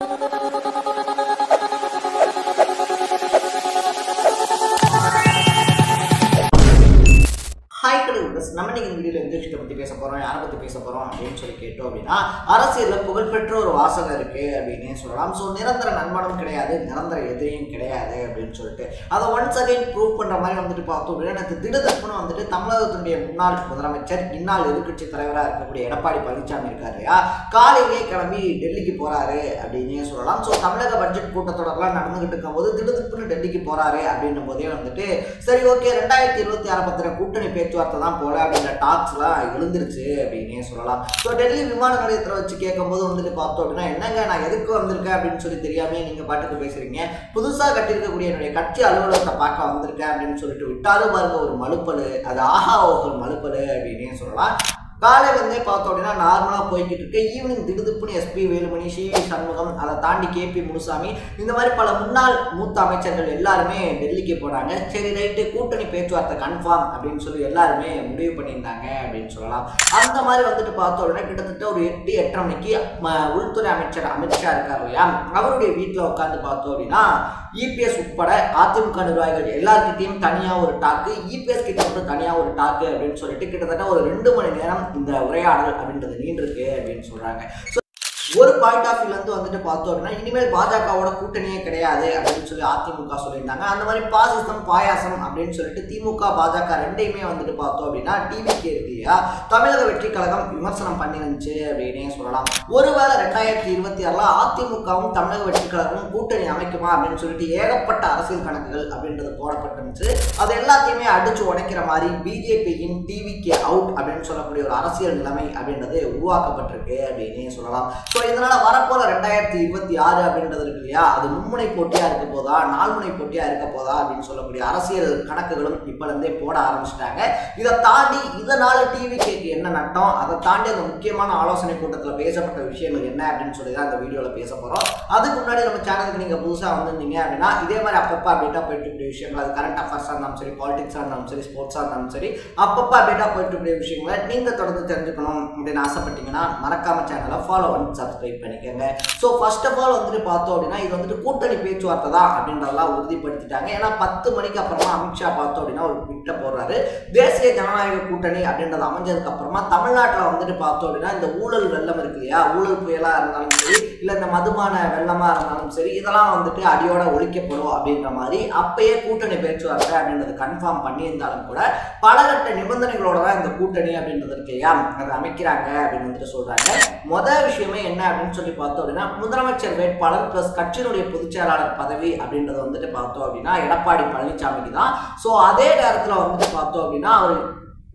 நம்ம இன்னைக்கு இந்த வீடியோல எந்த விஷயத்தை பத்தி பேச போறோம், யாரை பத்தி பேச போறோம் அப்படின்னு சொல்லி கேட்டோம் அப்படின்னா, அரசியல்ல புகழ்பெற்ற ஒரு வாசகம் இருக்கு அப்படின்னு சொல்லலாம். ஸோ நிரந்தர நண்பனும் கிடையாது, நிரந்தர எதிரியும் கிடையாது அப்படின்னு சொல்லிட்டு அதை ஒன்ஸ் அகைன் ப்ரூவ் பண்ற மாதிரி வந்துட்டு பார்த்தோம் அப்படின்னா, எனக்கு திடீர்னு வந்துட்டு தமிழகத்தினுடைய முன்னாள் முதலமைச்சர் இந்நாள் எதிர்கட்சி தலைவராக இருக்கக்கூடிய எடப்பாடி பழனிசாமி இருக்காரு இல்லையா, காலையிலேயே கிளம்பி டெல்லிக்கு போறாரு அப்படின்னே சொல்லலாம். ஸோ தமிழக பட்ஜெட் கூட்டத்தொடர்லாம் நடந்துகிட்டு இருக்கும் போது திடீர்னு டெல்லிக்கு போறாரு அப்படின்னும் போதே வந்துட்டு சரி ஓகே 2026 பத்திர கூட்டணி பேச்சுவார்த்தை தான் போல அப்படின்ற டாக்ஸ்லாம் எழுந்துருச்சு அப்படின்னே சொல்லலாம். ஸோ டெல்லி விமான நிலையத்தில் வச்சு கேட்கும்போது வந்துட்டு பார்த்தோம் அப்படின்னா, என்னங்க நான் எதுக்கு வந்திருக்கேன் அப்படின்னு சொல்லி தெரியாமே நீங்க பாட்டுக்கு பேசுறீங்க, புதுசா கட்டியிருக்கக்கூடிய என்னுடைய கட்சி அலுவலகத்தை பார்க்க வந்திருக்கேன் அப்படின்னு சொல்லிட்டு விட்டாரு பாருங்க ஒரு மலுப்பலு. அது ஆஹா ஓகல் மலுப்பலு அப்படின்னே சொல்லலாம். காலையிலேருந்தே பார்த்தோம் அப்படின்னா நார்மலாக போய்கிட்டு இருக்கு. ஈவினிங் திடுதுப்புன்னு எஸ்பி வேலுமணி, சிவி சண்முகம், அதை தாண்டி கேபி முனுசாமி, இந்த மாதிரி பல முன்னாள் மூத்த அமைச்சர்கள் எல்லாருமே டெல்லிக்கு போனாங்க. சரி ரைட்டு கூட்டணி பேச்சுவார்த்தை கன்ஃபார்ம் அப்படின்னு சொல்லி எல்லாருமே முடிவு பண்ணியிருந்தாங்க அப்படின்னு சொல்லலாம். அந்த மாதிரி வந்துட்டு பார்த்தோம் அப்படின்னா கிட்டத்தட்ட ஒரு 8-8:30 மணிக்கு உள்துறை அமைச்சர் அமித்ஷா இருக்கார் இல்லையா, அவருடைய வீட்டில் உட்காந்து பார்த்தோம் அப்படின்னா இபிஎஸ் உட்பட அதிமுக நிர்வாகிகள் எல்லார்கிட்டையும் தனியாக ஒரு டாக்கு, இபிஎஸ் கிட்ட மட்டும் தனியாக ஒரு டாக்கு அப்படின்னு சொல்லிட்டு கிட்டத்தட்ட ஒரு 2 மணி நேரம் இந்த உரையாடல் அப்படின்றது நீண்டிருக்கு அப்படின்னு சொல்றாங்க. ஒரு பாயிண்ட் ஆஃப் வியூல இருந்து வந்துட்டு பார்த்தோம் அப்படின்னா இனிமேல் பாஜகவோட கூட்டணியே கிடையாது அப்படின்னு சொல்லி அதிமுக சொல்லியிருந்தாங்க. அந்த மாதிரி பாசிசம் பாயாசம் அப்படின்னு சொல்லிட்டு திமுக பாஜக ரெண்டையுமே வந்துட்டு பார்த்தோம் அப்படின்னா டிவிக்கு இருக்கு இல்லையா, தமிழக வெற்றி கழகம் விமர்சனம் பண்ணிருந்துச்சு அப்படின்னே சொல்லலாம். ஒருவேளை 2026 அதிமுகவும் தமிழக வெற்றி கழகமும் கூட்டணி அமைக்குமா அப்படின்னு சொல்லிட்டு ஏகப்பட்ட அரசியல் கணக்குகள் அப்படின்றது போடப்பட்டிருந்துச்சு. அது எல்லாத்தையுமே அடிச்சு உடைக்கிற மாதிரி பிஜேபியின் டிவிக்கு அவுட் அப்படின்னு சொல்லக்கூடிய ஒரு அரசியல் நிலைமை அப்படின்றது உருவாக்கப்பட்டிருக்கு அப்படின்னே சொல்லலாம். இதனால வரப்போற 2026 அப்படின்றது இருக்கு இல்லையா, அது மும்முனை போட்டியா இருக்க போதா, 4 முனை போட்டியா இருக்க போதா அப்படின்னு சொல்லக்கூடிய அரசியல் கணக்குகளும் இப்ப இருந்தே போட ஆரம்பிச்சிட்டாங்க. இதை தாண்டி இதனால டிவி கேக்கு என்ன நட்டம், அதை தாண்டி அந்த முக்கியமான ஆலோசனை கூட்டத்தில் பேசப்பட்ட விஷயங்கள் என்ன அப்படின்னு சொல்லி தான் இந்த வீடியோல பேச போறோம். அதுக்கு முன்னாடி நம்ம சேனலுக்கு நீங்க புதுசா வந்திருந்தீங்க அப்படின்னா இதே மாதிரி அப்பப்போ அப்டேட்டா போயிட்டு இருக்கிற விஷயங்கள், அது கரண்ட் அஃபேர்ஸா இருந்தாலும் சரி, பாலிடிக்ஸா இருந்தாலும் சரி, ஸ்போர்ட்ஸா இருந்தாலும் சரி, அப்பப்போ அப்டேட்டா போயிட்டு இருக்கிற விஷயங்களை நீங்க தொடர்ந்து தெரிஞ்சுக்கணும் அப்படின்னு ஆசைப்பட்டீங்கன்னா மறக்காம சேனலை ஃபாலோ பண்ணி சப்ஸ்கிரைப் பண்ணிக்கோங்க. ஸோ ஃபர்ஸ்ட் ஆஃப் ஆல் வந்துட்டு பார்த்தோம் அப்படின்னா இது வந்துட்டு கூட்டணி பேச்சுவார்த்தை தான் அப்படின்றதெல்லாம் உறுதிப்படுத்திட்டாங்க. ஏன்னா 10 மணிக்கு அப்புறமா அமித்ஷா பார்த்தோம் அப்படின்னா ஒரு ட்விட்டை போடுறாரு, தேசிய ஜனநாயக கூட்டணி அப்படின்றது அமைஞ்சதுக்கு அப்புறமா தமிழ்நாட்டில் வந்துட்டு பார்த்தோம் அப்படின்னா இந்த ஊழல் வெள்ளம் இருக்கு இல்லையா, ஊழல் புயலா இருந்தாலும் சரி, இல்லை இந்த மதுபான வெள்ளமா இருந்தாலும் சரி, இதெல்லாம் வந்துட்டு அடியோட ஒழிக்கப்படும் அப்படின்ற மாதிரி அப்பயே கூட்டணி பேச்சுவார்த்தை அப்படின்றது கன்ஃபார்ம் பண்ணியிருந்தாலும் கூட பலகட்ட நிபந்தனைகளோட தான் இந்த கூட்டணி அப்படின்றது இருக்கு இல்லையா அதை அமைக்கிறாங்க அப்படின்னு வந்துட்டு சொல்றாங்க. முதல் விஷயமே என்ன அப்படின்னு சொல்லி பார்த்தோம் அப்படின்னா முதலமைச்சர் வேட்பாளர் பிளஸ் கட்சியினுடைய பொதுச் செயலாளர் பதவி அப்படின்றத வந்துட்டு பார்த்தோம் அப்படின்னா எடப்பாடி பழனிசாமிக்கு தான். ஸோ அதே நேரத்தில் வந்துட்டு பார்த்தோம் அப்படின்னா அவர்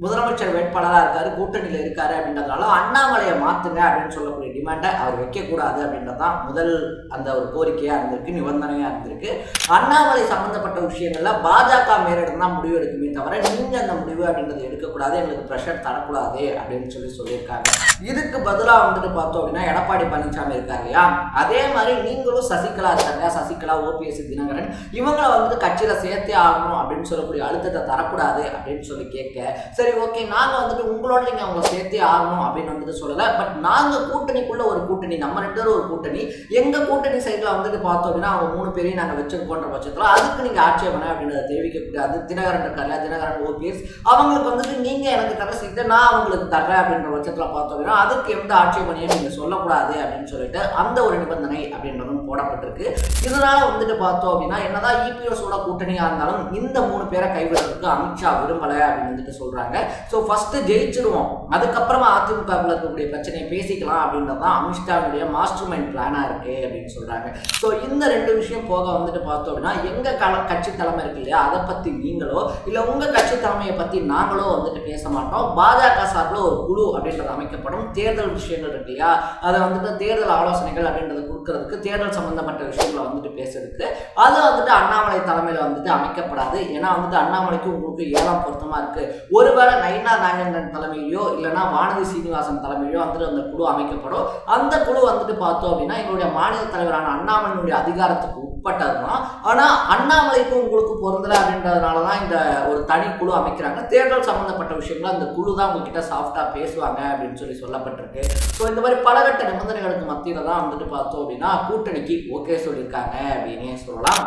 முதலமைச்சர் வேட்பாளராக இருக்காரு, கூட்டணியில் இருக்காரு அப்படின்றதுனால அண்ணாமலையை மாத்துங்க அப்படின்னு சொல்லக்கூடிய டிமாண்டை அவர் வைக்கக்கூடாது அப்படின்றதான் முதல் அந்த ஒரு கோரிக்கையா இருந்திருக்கு, நிபந்தனையா இருந்திருக்கு. அண்ணாமலை சம்பந்தப்பட்ட விஷயங்கள்ல பாஜக மேலிடம் தான் முடிவு எடுக்குமே தவிர நீங்க அந்த முடிவு அப்படின்றது எடுக்கக்கூடாது, எங்களுக்கு ப்ரெஷர் தரக்கூடாது அப்படின்னு சொல்லியிருக்காங்க. இதுக்கு பதிலாக வந்துட்டு பார்த்தோம் அப்படின்னா எடப்பாடி பழனிசாமி இருக்காரு இல்லையா, அதே மாதிரி நீங்களும் சசிகலா இருக்காங்க, சசிகலா, ஓபிஎஸ், தினகரன், இவங்களை வந்துட்டு கட்சியில சேர்த்தே ஆகணும் அப்படின்னு சொல்லக்கூடிய அழுத்தத்தை தரக்கூடாது அப்படின்னு சொல்லி கேட்க, சரி ஓகே நாங்க வந்துட்டு உங்களோட நீங்க அவங்க சேர்த்தே ஆகணும் அப்படின்னு வந்துட்டு சொல்லல, பட் நாங்க கூட்டணிக்குள்ள ஒரு கூட்டணி, நம்ம 2 பேரும் ஒரு கூட்டணி, எங்க கூட்டணி சைட்ல வந்துட்டு பார்த்தோம் அப்படின்னா அவங்க 3 பேரையும் நாங்க வச்சிருக்கோன்ற பட்சத்துல அதுக்கு நீங்க ஆட்சேபனை அப்படின்றத தெரிவிக்க கூடாது. தினகரன் இருக்காரு, தினகரன், ஓபிஎஸ், அவங்களுக்கு வந்துட்டு நீங்க எனக்கு தர சீட்டை நான் அவங்களுக்கு தர்றேன் அப்படின்ற பட்சத்துல பார்த்தோம் அப்படின்னா அதுக்கு எந்த ஆட்சேபனையும் நீங்க சொல்லக்கூடாது அப்படின்னு சொல்லிட்டு அந்த ஒரு நிபந்தனை அப்படின்றதும் போடப்பட்டிருக்கு. இதனால வந்துட்டு பார்த்தோம் அப்படின்னா என்னதான் இபிஎஸோட கூட்டணியா இருந்தாலும் இந்த 3 பேரை கைவிடுறதுக்கு அமித்ஷா விரும்பல அப்படின்னு வந்துட்டு சொல்றாங்க. சோ ஃபர்ஸ்ட் ஜெயிச்சிடுவோம், அதுக்கப்புறமா அதிமுகவில் இருக்கக்கூடிய பிரச்சனையை பேசிக்கலாம் அப்படின்றது தான் அமித்ஷாவுடைய மாஸ்டர் மைண்ட் பிளானா இருக்கு அப்படின்னு சொல்றாங்க. ஸோ இந்த 2 விஷயம் போக வந்துட்டு பார்த்தோம் அப்படின்னா எங்க கட்சி தலைமை இருக்கு இல்லையா அதை பத்தி நீங்களோ இல்லை உங்க கட்சி தலைமையை பத்தி நாங்களோ வந்துட்டு பேச மாட்டோம். பாஜக சார்பில் ஒரு குழு அப்படின்றது அமைக்கப்படும். தேர்தல் விஷயங்கள் இருக்கு இல்லையா அதை வந்துட்டு தேர்தல் ஆலோசனைகள் அப்படின்றத கொடுக்கறதுக்கு, தேர்தல் சம்பந்தப்பட்ட விஷயங்களை வந்துட்டு பேசுறதுக்கு அது வந்துட்டு அண்ணாமலை தலைமையில வந்துட்டு அமைக்கப்படாது. ஏன்னா வந்துட்டு அண்ணாமலைக்கு உங்களுக்கு 7ஆம் பொருத்தமா இருக்கு. ஒருவேளை ஒருவேளை நயினா நாகேந்திரன் தலைமையிலோ இல்லைன்னா வானதி சீனிவாசன் தலைமையிலோ வந்துட்டு அந்த குழு அமைக்கப்படும். அந்த குழு வந்துட்டு பார்த்தோம் அப்படின்னா எங்களுடைய மாநில தலைவரான அண்ணாமலையினுடைய அதிகாரத்துக்கு உட்பட்டதுதான். ஆனா அண்ணாமலைக்கும் உங்களுக்கு பொருந்தல அப்படின்றதுனாலதான் இந்த ஒரு தனி குழு அமைக்கிறாங்க. தேர்தல் சம்பந்தப்பட்ட விஷயங்கள் அந்த குழு தான் உங்ககிட்ட சாஃப்டா பேசுவாங்க அப்படின்னு சொல்லப்பட்டிருக்கு. ஸோ இந்த மாதிரி பலகட்ட நிபந்தனைகளுக்கு மத்தியில தான் வந்துட்டு பார்த்தோம் அப்படின்னா கூட்டணிக்கு ஓகே சொல்லியிருக்காங்க அப்படின்னே சொல்லலாம்.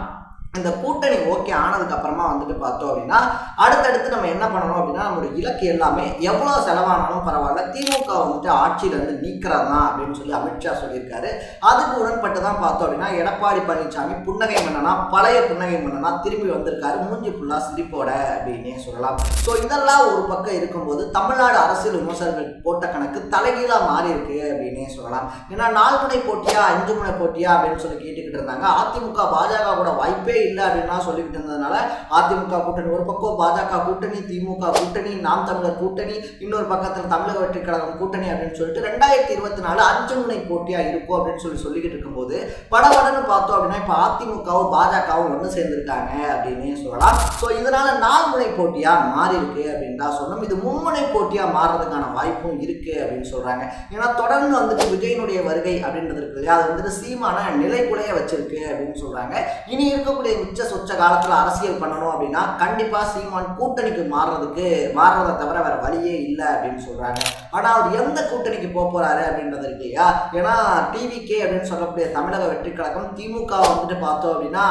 இந்த கூட்டணி ஓகே ஆனதுக்கு அப்புறமா வந்துட்டு பார்த்தோம் அப்படின்னா அடுத்தடுத்து நம்ம என்ன பண்ணணும் அப்படின்னா நம்மளுடைய இலக்கு எல்லாமே எவ்வளோ செலவானாலும் பரவாயில்ல திமுக வந்துட்டு ஆட்சியிலேருந்து நீக்கிறதா அப்படின்னு சொல்லி அமித்ஷா சொல்லியிருக்காரு. அதுக்கு உடன்பட்டு தான் பார்த்தோம் அப்படின்னா எடப்பாடி பழனிசாமி புன்னகை மன்னனா பழைய புன்னகை மன்னனா திரும்பி வந்திருக்காரு. மூஞ்சி ஃபுல்லா சிரிப்போட அப்படின்னே சொல்லலாம். ஸோ இதெல்லாம் ஒரு பக்கம் இருக்கும்போது தமிழ்நாடு அரசியல் விமர்சகர்கள் போட்ட கணக்கு தலைகீழா மாறி இருக்கு அப்படின்னே சொல்லலாம். ஏன்னா 4 முனை போட்டியா 5 முனை போட்டியா அப்படின்னு சொல்லி கேட்டுக்கிட்டு இருந்தாங்க. அதிமுக பாஜக கூட வாய்ப்பே இல்லை அப்படின்னா சொல்லிக்கிட்டு இருந்ததுனால அதிமுக கூட்டணி ஒரு பக்கம், பாஜக கூட்டணி, திமுக கூட்டணி, நாம் தமிழர் கூட்டணி, இன்னொரு பக்கத்தில் தமிழக வெற்றி கழகம் கூட்டணி அப்படின்னு சொல்லிட்டு 2024 5 முனை போட்டியா இருக்கும் அப்படின்னு சொல்லிக்கிட்டு இருக்கும்போது படபடன்னு பார்த்தோம் அப்படின்னா இப்ப அதிமுகவும் பாஜகவும் ஒன்று சேர்ந்திருக்காங்க அப்படின்னு சொல்லலாம். ஸோ இதனால 4 முனை போட்டியா மாறி இருக்கு அப்படின்னு தான் சொல்லணும். இது மும்முனை போட்டியா மாறுறதுக்கான வாய்ப்பும் இருக்கு அப்படின்னு சொல்றாங்க. ஏன்னா தொடர்ந்து வந்துட்டு விஜயனுடைய வருகை அப்படின்றது இருக்கு இல்லையா, அது வந்துட்டு சீமான நிலைக்குலைய வச்சிருக்கு அப்படின்னு சொல்றாங்க. இனி இருக்கக்கூடிய உச்ச சொச்ச காலத்துல அரசியல் பண்ணணும் அப்படின்னா கண்டிப்பா சீமான் கூட்டணிக்கு மாறுறதை தவிர வேற வழியே இல்லை அப்படின்னு சொல்றாங்க. ஆனா அவர் எந்த கூட்டணிக்கு போறாரு அப்படின்றது இருக்கு இல்லையா. ஏன்னா டிவிகே அப்படின்னு சொல்லக்கூடிய தமிழக வெற்றி கழகம் திமுக வந்துட்டு பார்த்தோம் அப்படின்னா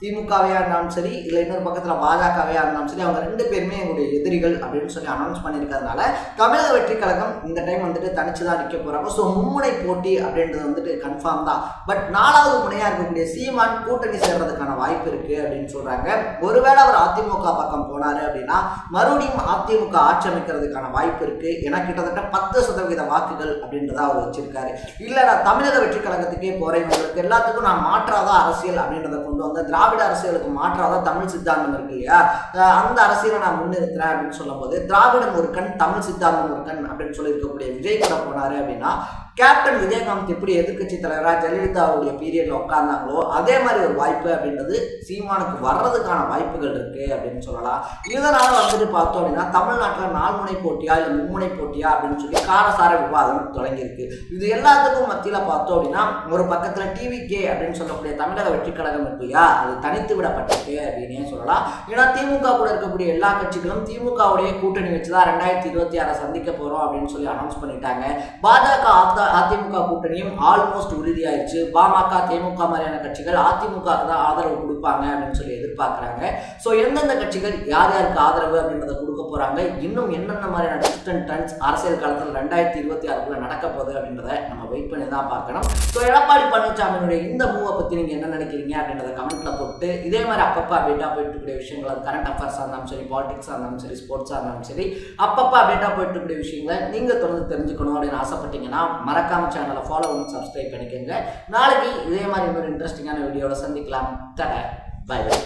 திமுகவையா இருந்தாலும் சரி இல்லை இன்னொரு பக்கத்தில் பாஜகவையா இருந்தாலும் சரி அவங்க 2 பேருமே எங்களுடைய எதிரிகள் அப்படின்னு சொல்லி அனௌன்ஸ் பண்ணியிருக்கிறதுனால தமிழக வெற்றி கழகம் இந்த டைம் வந்துட்டு தனிச்சு தான் நிற்க போறாங்க. ஸோ மும்முனை போட்டி அப்படின்றது வந்துட்டு கன்ஃபார்ம் தான். பட் 4வது முனையா இருக்கக்கூடிய சீமான் கூட்டணி சேர்றதுக்கான வாய்ப்பு இருக்கு அப்படின்னு சொல்றாங்க. ஒருவேளை அவர் அதிமுக பக்கம் போனாரு அப்படின்னா மறுபடியும் அதிமுக ஆட்சி அமைக்கிறதுக்கான வாய்ப்பு இருக்கு. ஏன்னா கிட்டத்தட்ட 10% வாக்குகள் அப்படின்றத அவர் வச்சிருக்காரு. இல்லை நான் தமிழக வெற்றி கழகத்துக்கே போறேன், இவங்களுக்கு எல்லாத்துக்கும் நான் மாற்றாதான் அரசியல் அப்படின்றத கொண்டு வந்த திராவிட அரசியலுக்கு மாற்றாதான் தமிழ் சித்தாந்தம் இருக்கு இல்லையா, அந்த அரசியலை நான் முன்னிறுத்துறேன் அப்படின்னு சொல்லும் போது திராவிடம் ஒரு கண் தமிழ் சித்தாந்தம் ஒரு கண் அப்படின்னு சொல்லி இருக்கக்கூடிய விஜய் கூட போனாரு அப்படின்னா கேப்டன் விஜயகாந்த் எப்படி எதிர்கட்சி தலைவராக ஜெயலலிதாவுடைய பீரியட்ல உட்கார்ந்தாங்களோ அதே மாதிரி ஒரு வாய்ப்பு அப்படின்றது சீமானுக்கு வர்றதுக்கான வாய்ப்புகள் இருக்கு அப்படின்னு சொல்லலாம். இதனால வந்துட்டு பார்த்தோம் அப்படின்னா தமிழ்நாட்டில் 4 முனை போட்டியா இல்லை மும்முனை போட்டியா அப்படின்னு சொல்லி காரசார விவாதம் தொடங்கியிருக்கு. இது எல்லாத்துக்கும் மத்தியில பார்த்தோம் அப்படின்னா ஒரு பக்கத்துல டிவிகே அப்படின்னு சொல்லக்கூடிய தமிழக வெற்றி கழகம் இருக்கு இல்லையா, அது தனித்து விடப்பட்டிருக்கு அப்படின்னே சொல்லலாம். ஏன்னா திமுக கூட இருக்கக்கூடிய எல்லா கட்சிகளும் திமுகவுடைய கூட்டணி வச்சுதான் 2026 சந்திக்க போறோம் அப்படின்னு சொல்லி அனௌன்ஸ் பண்ணிட்டாங்க. பாஜக அதிமுக கூட்டணியும் ஆல்மோஸ்ட் உறுதியாயிடுச்சு. பாமக தேமுக மாதிரியான கட்சிகள் அதிமுக தான் ஆதரவு கொடுப்பாங்க அப்படின்னு சொல்லி எதிர்பார்க்கிறாங்க. ஸோ எந்தெந்த கட்சிகள் யார் யாருக்கு ஆதரவு அப்படின்றத கொடுக்க போறாங்க, இன்னும் என்னென்ன மாதிரியான ட்விஸ்ட் அண்ட் டர்ன்ஸ் அரசியல் காலத்தில் 2026 நடக்க போகுது அப்படின்றத நம்ம வெயிட் பண்ணி தான் பார்க்கணும். ஸோ எடப்பாடி பழனிசாமியினுடைய இந்த மூவை பத்தி நீங்க என்ன நினைக்கிறீங்க அப்படின்றத கமெண்ட்ல போட்டு இதே மாதிரி அப்பப்போ அப்டேட்டா போயிட்டு இருக்கக்கூடிய விஷயங்கள் அது கரண்ட் அஃபேர்ஸாக இருந்தாலும் சரி, பாலிடிக்ஸாக இருந்தாலும் சரி, ஸ்போர்ட்ஸாக இருந்தாலும் சரி அப்பப்போ அப்டேட்டா போயிட்டு இருக்கக்கூடிய விஷயங்களை நீங்க தொடர்ந்து தெரிஞ்சுக்கணும் அப்படின்னு ஆசைப்பட்டீங்கன்னா மறக்காம சேனலை ஃபாலோ பண்ணி சப்ஸ்கிரைப் பண்ணிக்கோங்க. நாளைக்கு இதே மாதிரி இன்னொரு இன்ட்ரெஸ்டிங்கான வீடியோவில் சந்திக்கலாம். டாடா, பை பை.